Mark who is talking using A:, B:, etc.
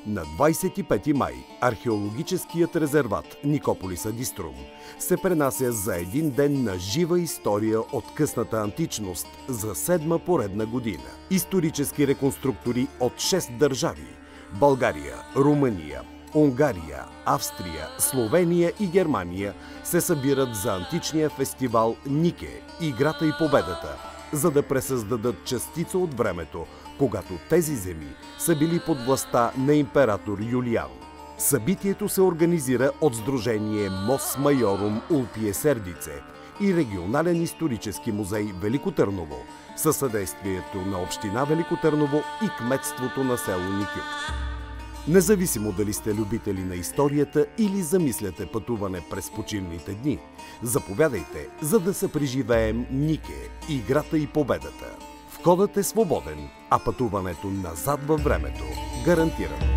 A: На 25 май археологическият резерват Никополис ад Иструм се пренася за един ден на жива история от късната античност за седма поредна година. Исторически реконструктори от 6 държави – България, Румъния, Унгария, Австрия, Словения и Германия се събират за античния фестивал Нике – Играта и победата, за да пресъздадат частица от времето, когато тези земи са били под властта на император Юлиан. Събитието се организира от Сдружение Мос Майорум Улпие Сердице и Регионален исторически музей Велико Търново със съдействието на Община Велико Търново и кметството на село Никют. Независимо дали сте любители на историята или замисляте пътуване през почивните дни, заповядайте, за да се преживеем Нике – Играта и победата. Входът е свободен, а пътуването назад във времето гарантирано.